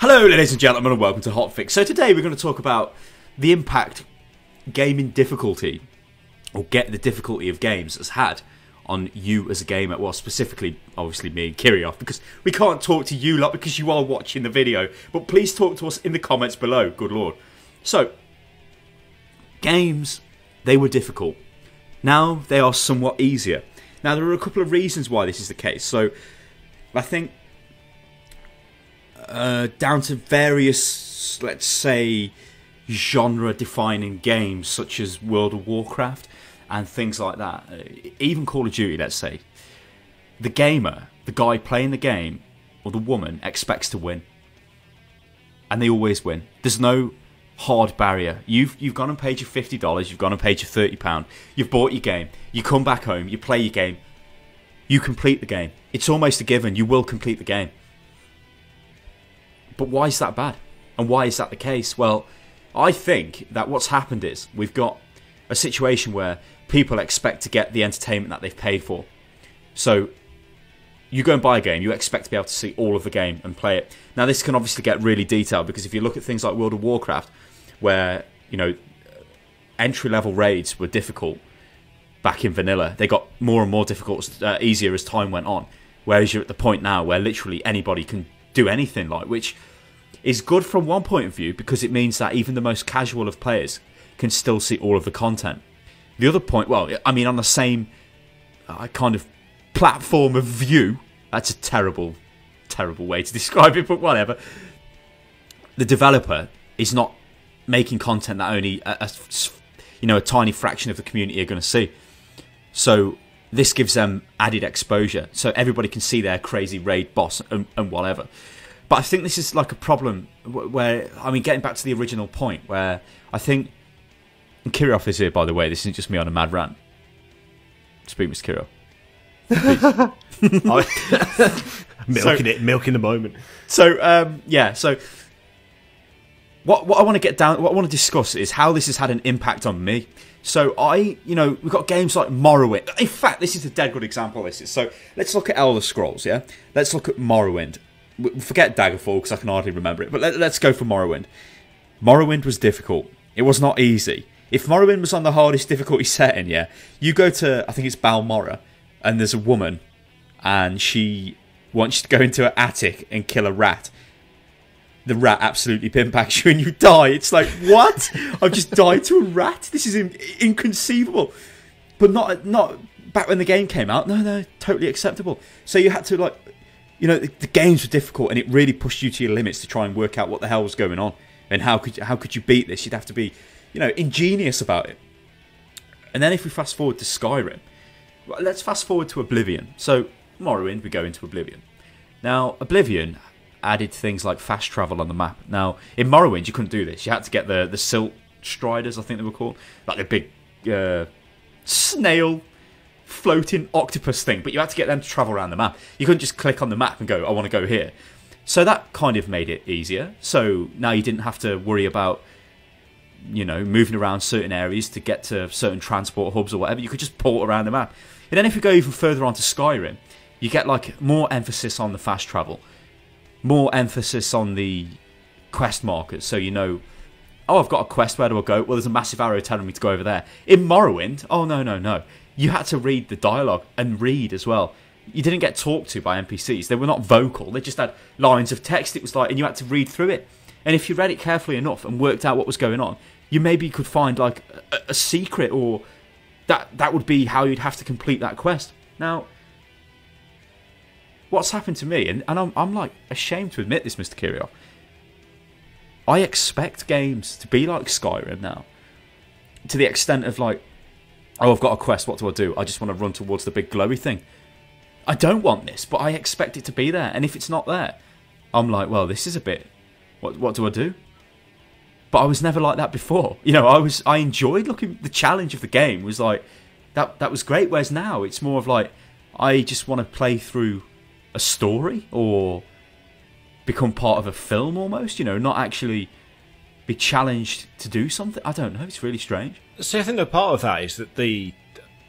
Hello ladies and gentlemen and welcome to HOTFIX. So today we're going to talk about the impact gaming difficulty, or get the difficulty of games, has had on you as a gamer. Well, specifically, obviously me and Kirioth, because we can't talk to you lot because you are watching the video. But please talk to us in the comments below, good lord. So, games, they were difficult. Now they are somewhat easier. Now there are a couple of reasons why this is the case. So, I think down to various, let's say, genre-defining games such as World of Warcraft and things like that. Even Call of Duty, let's say. The gamer, the guy playing the game, or the woman, expects to win. And they always win. There's no hard barrier. You've gone and paid your $50, you've gone and paid your £30, you've bought your game, you come back home, you play your game, you complete the game. It's almost a given, you will complete the game. But why is that bad? And why is that the case? Well, I think that what's happened is we've got a situation where people expect to get the entertainment that they've paid for. So you go and buy a game, you expect to be able to see all of the game and play it. Now this can obviously get really detailed, because if you look at things like World of Warcraft, where, you know, entry-level raids were difficult back in vanilla, they got more and more difficult, easier as time went on. Whereas you're at the point now where literally anybody can do anything, which is good from one point of view, because it means that even the most casual of players can still see all of the content. The other point, well, I mean, on the same kind of platform of view, that's a terrible way to describe it, but whatever. The developer is not making content that only a tiny fraction of the community are going to see. So this gives them added exposure, so everybody can see their crazy raid boss and whatever. But I think this is like a problem where, I mean, getting back to the original point, where I think, and Kirioth is here, by the way, this isn't just me on a mad rant. Speak, Mr. Kirioth. Milking the moment. So, yeah, so what I want to get down, what I want to discuss is how this has had an impact on me. So we've got games like Morrowind. In fact, this is a dead good example of this. So let's look at Elder Scrolls, yeah? Let's look at Morrowind. Forget Daggerfall, because I can hardly remember it, but let's go for Morrowind. Morrowind was difficult. It was not easy. If Morrowind was on the hardest difficulty setting, yeah, you go to, I think it's Balmorra, and there's a woman, and she wants you to go into her attic and kill a rat. The rat absolutely pinbacks you and you die. It's like, what? I've just died to a rat? This is inconceivable. But not back when the game came out. No, totally acceptable. So you had to, the games were difficult, and it really pushed you to your limits to try and work out what the hell was going on. And how could you beat this? You'd have to be, ingenious about it. And then if we fast forward to Skyrim, let's fast forward to Oblivion. So Morrowind, we go into Oblivion. Now, Oblivion added things like fast travel on the map. Now, in Morrowind, you couldn't do this. You had to get the silt striders, I think they were called, like a big snail floating octopus thing, but you had to get them to travel around the map. You couldn't just click on the map and go, I want to go here. So that kind of made it easier. So now you didn't have to worry about, moving around certain areas to get to certain transport hubs or whatever. You could just port around the map. And then if you go even further on to Skyrim, you get more emphasis on the fast travel, more emphasis on the quest markers. So oh, I've got a quest, where do I go? Well, there's a massive arrow telling me to go over there. In Morrowind, oh no. You had to read the dialogue and read as well. You didn't get talked to by NPCs. They were not vocal. They just had lines of text. It was and you had to read through it. And if you read it carefully enough and worked out what was going on, you maybe could find a secret, or that would be how you'd have to complete that quest. Now, what's happened to me, and I'm ashamed to admit this, Mr. Kirioth, I expect games to be like Skyrim now, to the extent of oh, I've got a quest, what do I do? I just want to run towards the big glowy thing. I don't want this, but I expect it to be there. And if it's not there, I'm like, well, this is a bit, what do I do? But I was never like that before. I enjoyed the challenge of the game was that was great. Whereas now it's more of I just want to play through a story or become part of a film almost, not actually be challenged to do something. I don't know, it's really strange. See, I think part of that is that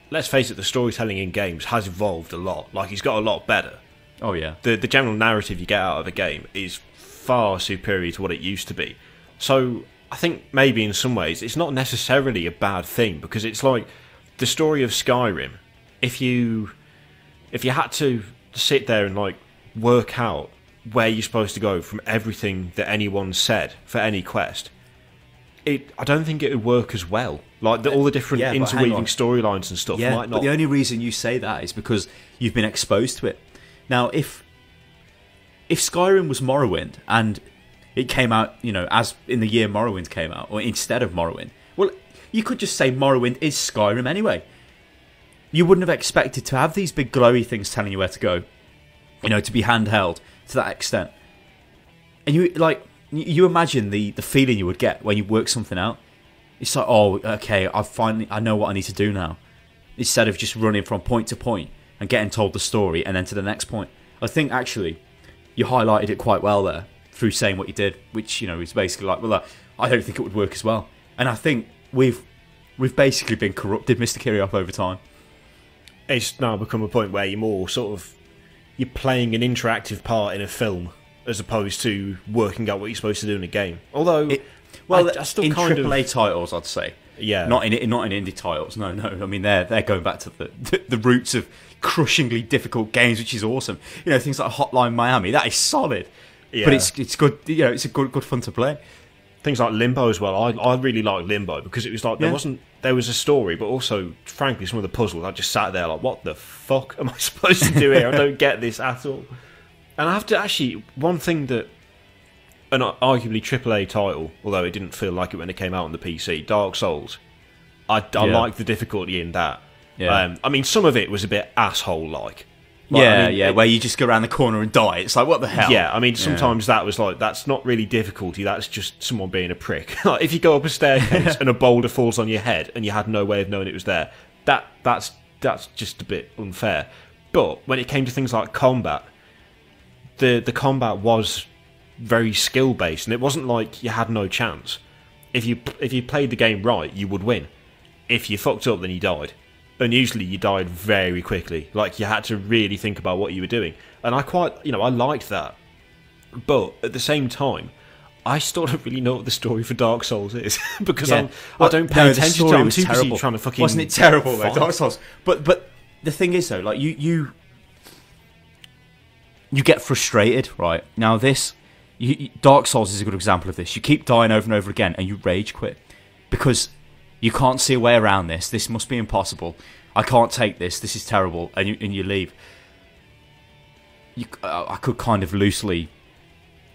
let's face it, the storytelling in games has evolved a lot. It's got a lot better. Oh yeah. The general narrative you get out of a game is far superior to what it used to be. So I think maybe in some ways it's not necessarily a bad thing, because it's like the story of Skyrim. If you had to sit there and like work out where you're supposed to go from everything that anyone said for any quest, I don't think it would work as well. Like all the different interweaving storylines and stuff might not. But the only reason you say that is because you've been exposed to it. Now, if Skyrim was Morrowind and it came out, as in the year Morrowind came out, or instead of Morrowind, well, you could just say Morrowind is Skyrim anyway. You wouldn't have expected to have these big glowy things telling you where to go, to be handheld to that extent. And you imagine the feeling you would get when you work something out. It's like, oh, okay, I know what I need to do now, instead of just running from point to point and getting told the story and then to the next point. I think actually you highlighted it quite well there through saying what you did, which is basically like, well, I don't think it would work as well. And I think we've basically been corrupted, Mr. Kirioth, over time. It's now become a point where you're more you're playing an interactive part in a film as opposed to working out what you're supposed to do in a game. Although, I still in kind AAA titles, I'd say, not in indie titles. No. I mean, they're going back to the roots of crushingly difficult games, which is awesome. Things like Hotline Miami, that is solid. Yeah. But it's good. It's a good fun to play. Things like Limbo as well. I really like Limbo because it was like there was a story, but also, frankly, some of the puzzles I just sat there like, what the fuck am I supposed to do here? I don't get this at all. And I have to actually, one thing that an arguably AAA title, although it didn't feel like it when it came out on the PC, Dark Souls. I like the difficulty in that. Yeah. I mean, some of it was a bit asshole-like. Where you just go around the corner and die. It's like, what the hell? Yeah, I mean, sometimes that was like, that's not really difficulty, that's just someone being a prick. Like, if you go up a staircase and a boulder falls on your head and you had no way of knowing it was there, that's just a bit unfair. But when it came to things like combat, the combat was very skill-based, and it wasn't like you had no chance. If you played the game right, you would win. If you fucked up, then you died. And usually you died very quickly. Like, you had to really think about what you were doing. And I I liked that. But at the same time, I still don't really know what the story for Dark Souls is. Because I don't pay attention to it. I'm too busy trying to fucking... Wasn't it terrible, though, Dark Souls? But the thing is, though, like, you get frustrated, right? Now, Dark Souls is a good example of this. You keep dying over and over again, and you rage quit. Because... you can't see a way around this. This must be impossible. I can't take this. This is terrible. And you leave. I could kind of loosely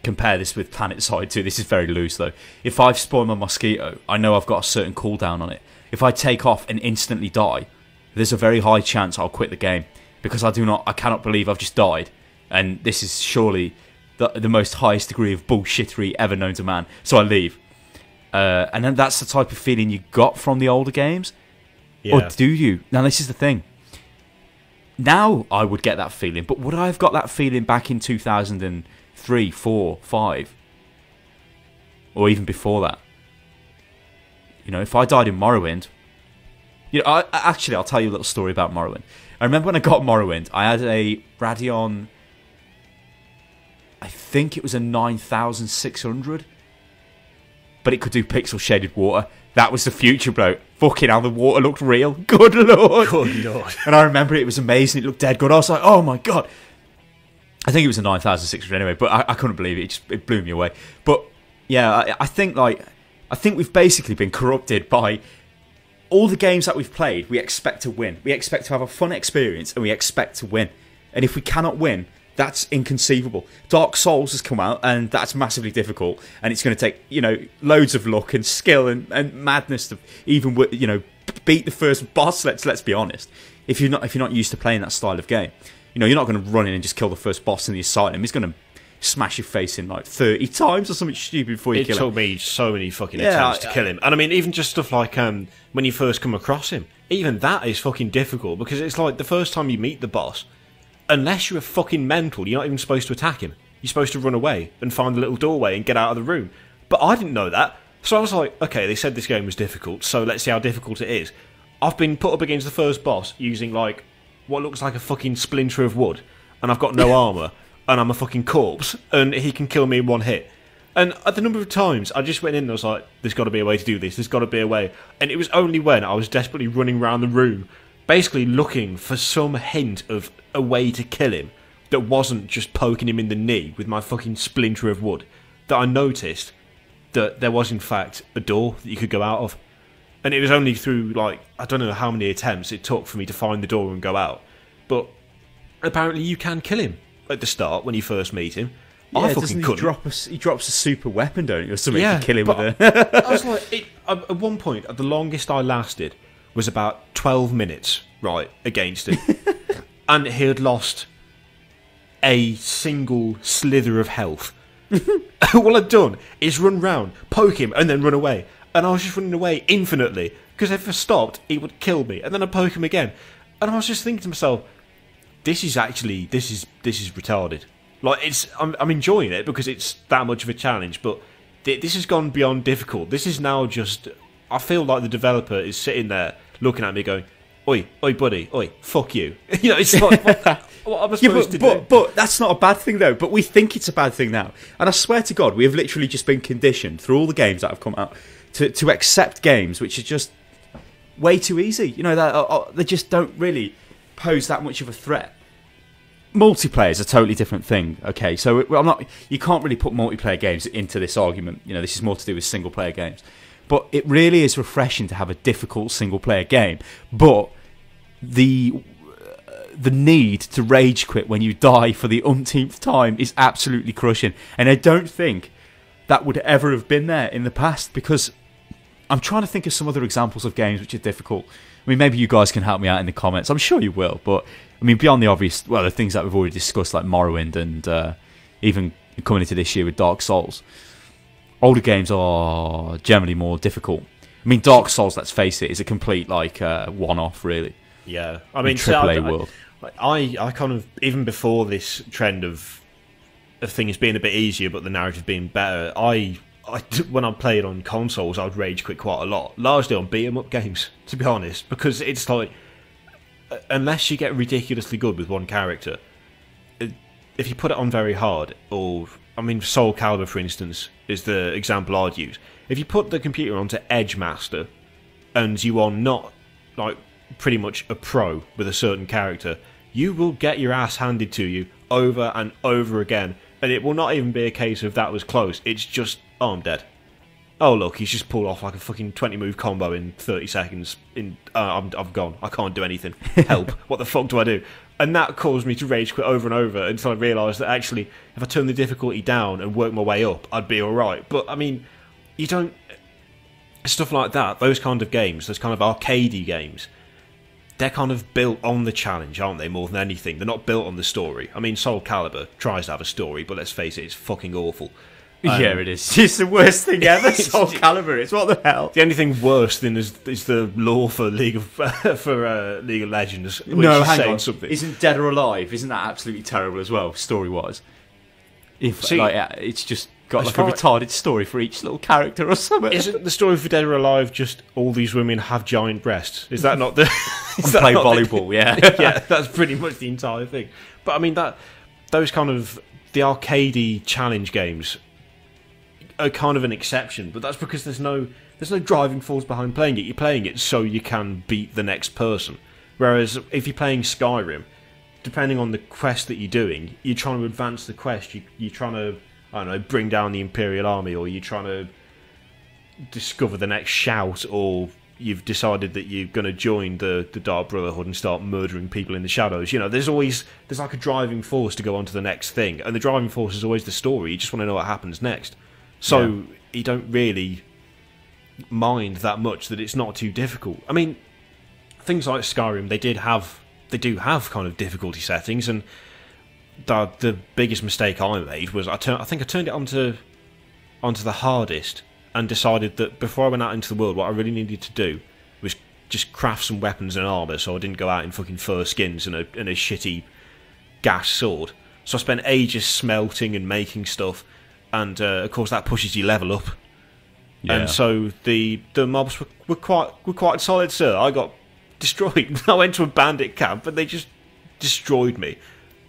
compare this with Planet Side 2. This is very loose, though. If I've spawned my mosquito, I know I've got a certain cooldown on it. If I take off and instantly die, there's a very high chance I'll quit the game. Because I cannot believe I've just died. And this is surely the most highest degree of bullshittery ever known to man. So I leave. And then that's the type of feeling you got from the older games? Yeah. Or do you? Now, this is the thing. Now I would get that feeling, but would I have got that feeling back in 2003, 4, 5? Or even before that? If I died in Morrowind... I'll tell you a little story about Morrowind. I remember when I got Morrowind, I had a Radeon... I think it was a 9600... but it could do pixel shaded water. That was the future, bro. Fucking hell, the water looked real. Good lord. Good lord. And I remember it was amazing. It looked dead good. I was like, oh my god. I think it was a 9600 anyway, but I couldn't believe it. It blew me away. But yeah, I think we've basically been corrupted by all the games that we've played. We expect to win. We expect to have a fun experience, and we expect to win. And if we cannot win, that's inconceivable. Dark Souls has come out, and that's massively difficult, and it's going to take loads of luck and skill and madness to even beat the first boss. Let's be honest. If you're not used to playing that style of game, you're not going to run in and just kill the first boss in the asylum. He's going to smash your face in like 30 times or something stupid before you kill him. It took me so many fucking attempts to kill him, and I mean even just stuff like when you first come across him, even that is fucking difficult because it's like the first time you meet the boss. Unless you're fucking mental, you're not even supposed to attack him. You're supposed to run away and find a little doorway and get out of the room. But I didn't know that. So I was like, okay, they said this game was difficult, so let's see how difficult it is. I've been put up against the first boss using, like, what looks like a fucking splinter of wood, and I've got no armour. and I'm a fucking corpse, and he can kill me in one hit. And at the number of times I just went in and I was like, there's got to be a way to do this, there's got to be a way. And it was only when I was desperately running around the room, basically looking for some hint of a way to kill him that wasn't just poking him in the knee with my fucking splinter of wood, that I noticed that there was in fact a door that you could go out of. And it was only through, like, I don't know how many attempts it took for me to find the door and go out. But apparently you can kill him at the start when you first meet him. Yeah, I fucking couldn't. He drops a super weapon, don't you, or something to kill him with I was like, at one point, the longest I lasted was about 12 minutes, right, against him. And he had lost a single slither of health. All I'd done is run round, poke him, and then run away. And I was just running away infinitely, because if I stopped, he would kill me, and then I'd poke him again. And I was just thinking to myself, this is retarded. Like, I'm enjoying it because it's that much of a challenge, but this has gone beyond difficult. This is now just, I feel like the developer is sitting there looking at me going, oi, buddy, oi, fuck you. You know, it's like, what am I supposed to do? But that's not a bad thing, though. But we think it's a bad thing now. And I swear to God, we have literally just been conditioned through all the games that have come out to accept games which are just way too easy. You know, they just don't really pose that much of a threat. Multiplayer is a totally different thing. Okay, so you can't really put multiplayer games into this argument. You know, this is more to do with single player games. But it really is refreshing to have a difficult single player game. But the need to rage quit when you die for the umpteenth time is absolutely crushing. And I don't think that would ever have been there in the past, because I'm trying to think of some other examples of games which are difficult. I mean, maybe you guys can help me out in the comments. I'm sure you will, but I mean, beyond the obvious, well, the things that we've already discussed, like Morrowind and even coming into this year with Dark Souls, older games are generally more difficult. I mean, Dark Souls, let's face it, is a complete one-off, really. Yeah, I mean, AAA world. I kind of, even before this trend of things being a bit easier but the narrative being better, when I played on consoles, I'd rage quit quite a lot, largely on beat 'em up games, to be honest, because it's like, unless you get ridiculously good with one character, if you put it on very hard, or, I mean, Soul Calibur, for instance, is the example I'd use. If you put the computer onto Edge Master, and you are not, like, pretty much a pro with a certain character, you will get your ass handed to you over and over again, and it will not even be a case of that was close, it's just, oh, I'm dead. Oh, look, he's just pulled off like a fucking 20-move combo in 30 seconds. I've gone. I can't do anything. Help. What the fuck do I do? And that caused me to rage quit over and over until I realised that actually, if I turn the difficulty down and work my way up, I'd be alright. But, I mean, you don't... Stuff like that, those kind of games, those kind of arcadey games, they're kind of built on the challenge, aren't they, more than anything? They're not built on the story. I mean, Soul Calibur tries to have a story, but let's face it, it's fucking awful. Yeah, it is. It's the worst thing ever. Soul Calibur. It's what the hell. The only thing worse than is the lore for League of Legends. Which no, is hang saying on. Something. Isn't Dead or Alive? Isn't that absolutely terrible as well, story wise? It's just got like a retarded story for each little character or something. Isn't the story for Dead or Alive just all these women have giant breasts? Is that not the? Play volleyball, yeah. Yeah, that's pretty much the entire thing. But I mean those kind of the arcadey challenge games are kind of an exception, but that's because there's no driving force behind playing it. You're playing it so you can beat the next person. Whereas if you're playing Skyrim, depending on the quest that you're doing, you're trying to advance the quest. You're trying to, I don't know, bring down the Imperial Army, or you're trying to discover the next shout, or you've decided that you're going to join the Dark Brotherhood and start murdering people in the shadows. You know, there's like a driving force to go on to the next thing, and the driving force is always the story. You just want to know what happens next. So you don't really mind that much that it's not too difficult. I mean, things like Skyrim, they do have kind of difficulty settings, and the biggest mistake I made was I think I turned it onto the hardest and decided that before I went out into the world, what I really needed to do was just craft some weapons and armour, so I didn't go out in fucking fur skins and a shitty gash sword. So I spent ages smelting and making stuff. And of course that pushes your level up, and so the mobs were quite solid, sir. I got destroyed. I went to a bandit camp and they just destroyed me.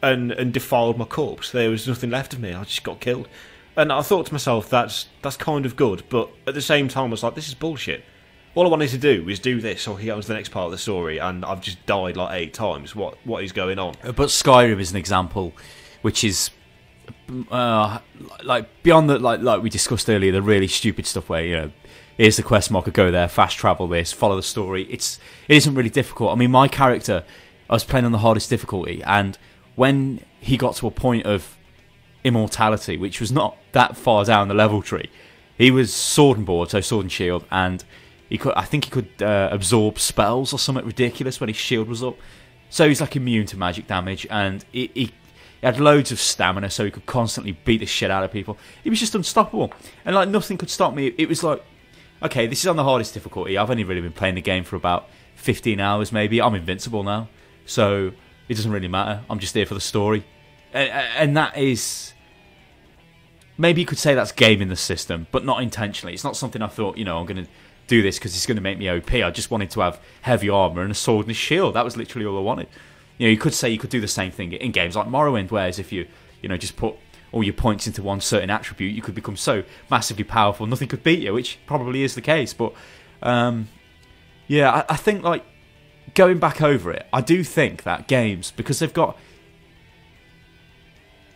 and defiled my corpse. There was nothing left of me. I just got killed. And I thought to myself, that's kind of good, but at the same time I was like, this is bullshit. All I wanted to do is do this, or here was the next part of the story, and I've just died like 8 times. What is going on? But Skyrim is an example, which is like beyond the like we discussed earlier, the really stupid stuff where, you know, here's the quest marker, go there, fast travel this, follow the story. It isn't really difficult. I mean, my character, I was playing on the hardest difficulty, and when he got to a point of immortality, which was not that far down the level tree, he was sword and board, so sword and shield, and I think he could absorb spells or something ridiculous when his shield was up. So he's like immune to magic damage, and he had loads of stamina, so he could constantly beat the shit out of people. He was just unstoppable, and like nothing could stop me. It was like, okay, this is on the hardest difficulty. I've only really been playing the game for about 15 hours maybe. I'm invincible now, so it doesn't really matter. I'm just here for the story. And that is... Maybe you could say that's gaming the system, but not intentionally. It's not something I thought, you know, I'm going to do this because it's going to make me OP. I just wanted to have heavy armour and a sword and a shield. That was literally all I wanted. You know, you could say you could do the same thing in games like Morrowind, whereas if you know, just put all your points into one certain attribute, you could become so massively powerful, nothing could beat you, which probably is the case. But, yeah, I think, like, going back over it, I do think that games, because they've got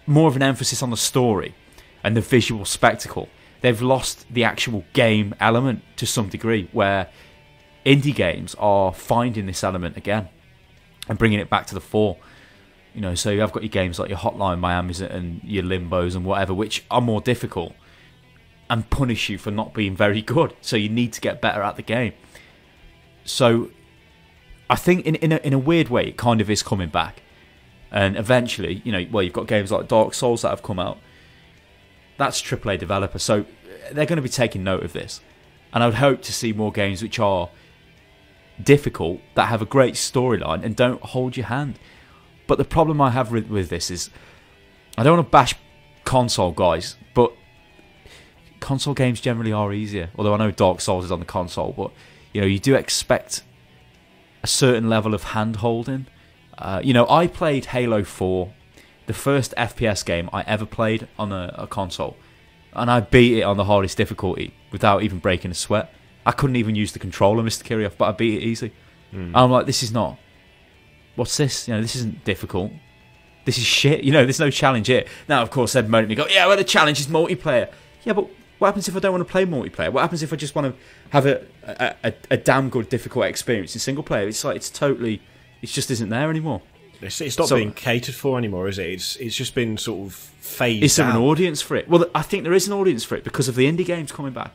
more of an emphasis on the story and the visual spectacle, they've lost the actual game element to some degree, where indie games are finding this element again and bringing it back to the fore. You know, so you've got your games like your Hotline Miamis and your Limbos and whatever, which are more difficult and punish you for not being very good. So you need to get better at the game. So I think in a weird way, it kind of is coming back. And eventually, you know, well, you've got games like Dark Souls that have come out. That's AAA developer, so they're going to be taking note of this. And I would hope to see more games which are difficult, that have a great storyline and don't hold your hand. But the problem I have with this is, I don't want to bash console guys, but console games generally are easier. Although I know Dark Souls is on the console, but you know, you do expect a certain level of hand holding. You know, I played Halo 4, the first FPS game I ever played on a console, and I beat it on the hardest difficulty without even breaking a sweat. I couldn't even use the controller, Mr. Kirioth, but I beat it easy. I'm like, this is not... What's this? You know, this isn't difficult. This is shit. You know, there's no challenge here. Now, of course, they'd moan at me, go, yeah, well, the challenge is multiplayer. Yeah, but what happens if I don't want to play multiplayer? What happens if I just want to have a damn good difficult experience in single player? It's like, it just isn't there anymore. It's not being catered for anymore, is it? It's just been sort of phased out. Is there an audience for it? Well, I think there is an audience for it because of the indie games coming back.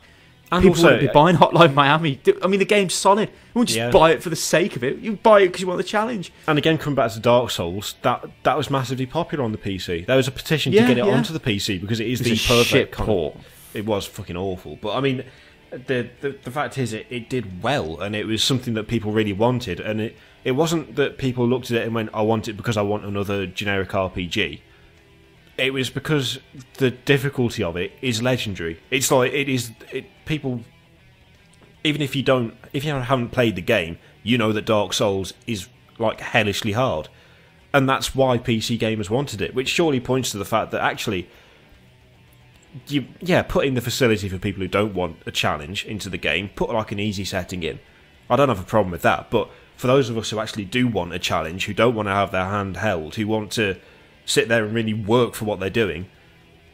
And people won't be buying Hotline Miami. I mean, the game's solid. You won't just buy it for the sake of it. You buy it because you want the challenge. And again, coming back to Dark Souls, that was massively popular on the PC. There was a petition to get it onto the PC because it is the perfect port. It was fucking awful. But I mean, the fact is, it did well, and it was something that people really wanted. And it wasn't that people looked at it and went, I want it because I want another generic RPG. It was because the difficulty of it is legendary. It's like, people, even if you haven't played the game, you know that Dark Souls is like hellishly hard. And that's why PC gamers wanted it, which surely points to the fact that actually, put in the facility for people who don't want a challenge into the game, put like an easy setting in. I don't have a problem with that, but for those of us who actually do want a challenge, who don't want to have their hand held, who want to sit there and really work for what they're doing,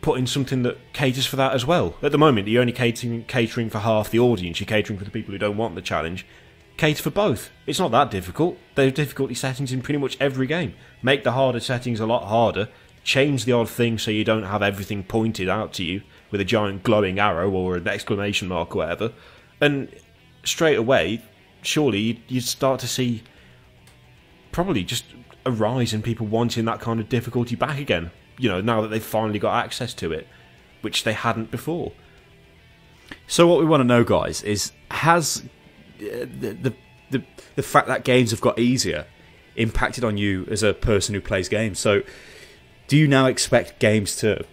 put in something that caters for that as well. At the moment, you're only catering for half the audience. You're catering for the people who don't want the challenge. Cater for both. It's not that difficult. There are difficulty settings in pretty much every game. Make the harder settings a lot harder. Change the odd thing so you don't have everything pointed out to you with a giant glowing arrow or an exclamation mark or whatever. And straight away, surely you'd start to see probably just a rise in people wanting that kind of difficulty back again. You know, now that they've finally got access to it, which they hadn't before. So what we want to know, guys, is has the fact that games have got easier impacted on you as a person who plays games? So do you now expect to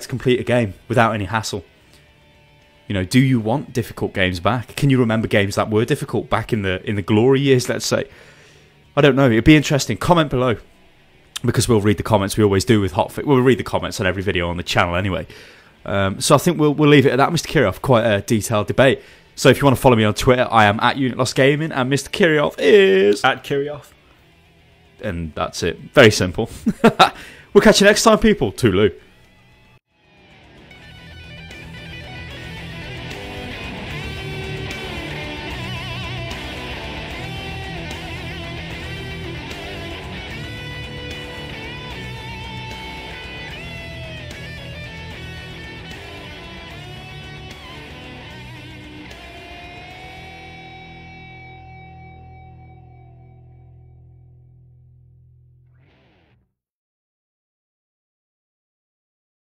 complete a game without any hassle? You know, do you want difficult games back? Can you remember games that were difficult back in the glory years, let's say? I don't know. It'd be interesting. Comment below. because we'll read the comments. We always do with HOTFIX. We'll read the comments on every video on the channel anyway. So I think we'll leave it at that, Mr. Kirioth. Quite a detailed debate. So if you want to follow me on Twitter, I am at Unit Lost Gaming, and Mr. Kirioth is at Kirioth. And that's it. Very simple. We'll catch you next time, people. Toodaloo.